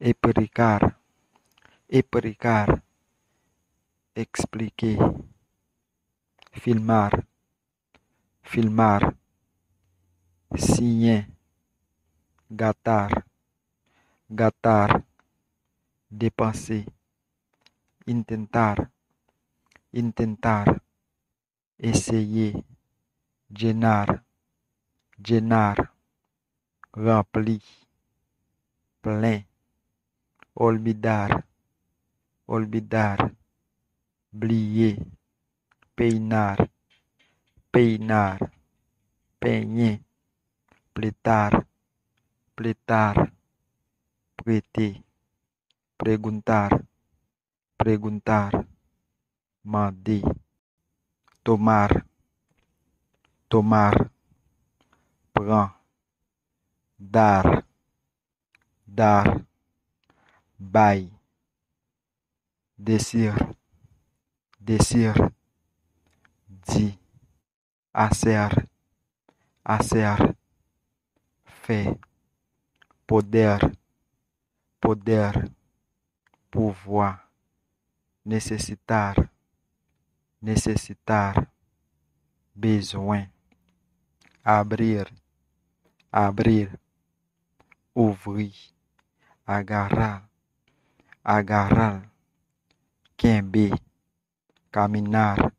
explicar, explicar, expliquer, filmar, filmar, signer, gâtar, gâtar, dépenser, intentar, intentar, essayer, llenar, llenar, rempli, plein, olvidar, olvidar, plier, peinar, peinar, peigner, pletar, pletar, prêter, perguntar, perguntar, mandar, tomar, tomar, prend, dar, dar, bail, descer, descer, dit, hacer, hacer, fait, poder, poder, pouvoir, necessitar, necessitar, besoin, abrir, abrir, ouvrir, agarrar, agarrar, quember, caminhar,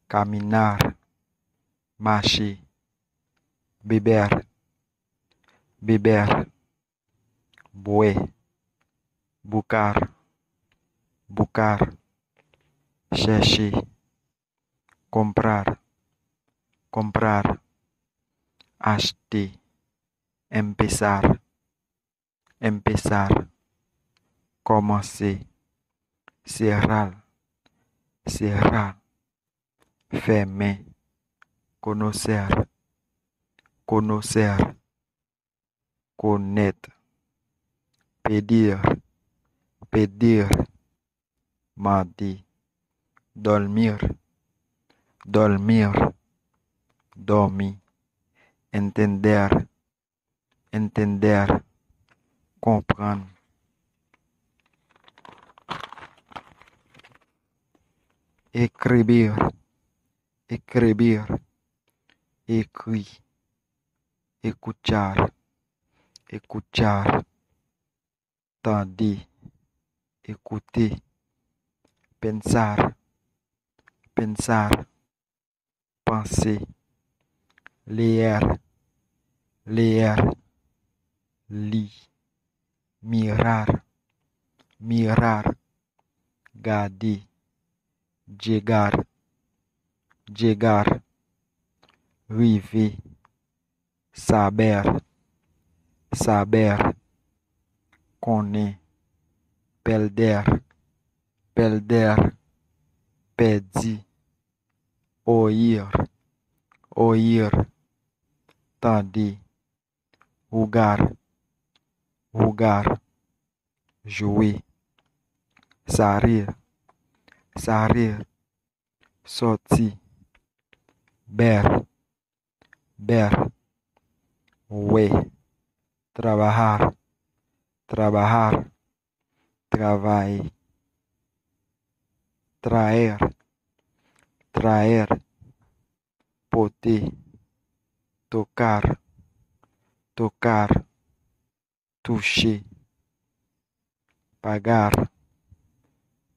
caminhar, marcher, beber, beber, boer, buscar, buscar, chercher, comprar, comprar, acheter, empezar, empezar, commencer, cerrar, cerrar, fermer, conocer, conocer, connaître, pedir, pedir, mentir, dormir, dormir, dormir, entender, entender, comprendre, escribir, escribir, écrit, escuchar, escuchar, tendre, écouter, pensar, pensar, penser, leer, leer, lire, mirar, mirar, garder, llegar, llegar, arriver, saber, saber, connaître, perder, perder, perdu, oír, oír, tendre, jugar, jugar, jouer, salir, salir, sortir, ver, ver, ouais, trabajar, trabajar, travailler, traer, traer, porter, tocar, tocar, toucher, pagar,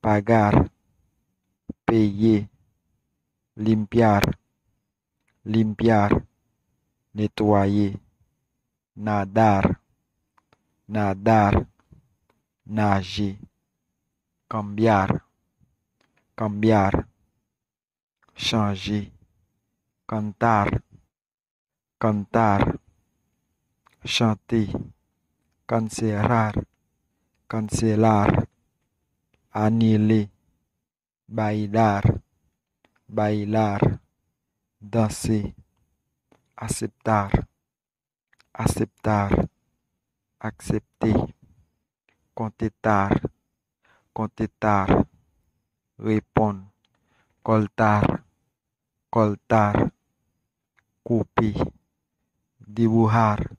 pagar, payer, limpiar, limpiar, nettoyer, nadar, nadar, nager, cambiar, cambiar, changer, cantar, cantar, chanter, cancelar, cancelar, annuler, bailar, bailar, danser, acceptar, acceptar, accepter, contestar, contestar, répondre, coltar, coltar, couper, dibujar,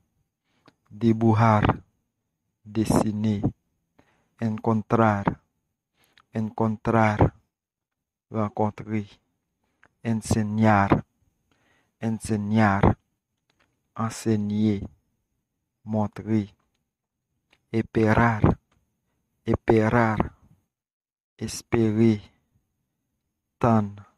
dibujar, dessiner, encontrar, encontrar, rencontrer, enseñar, enseñar, enseigner, montrer, esperar, esperar, espérer, tendre,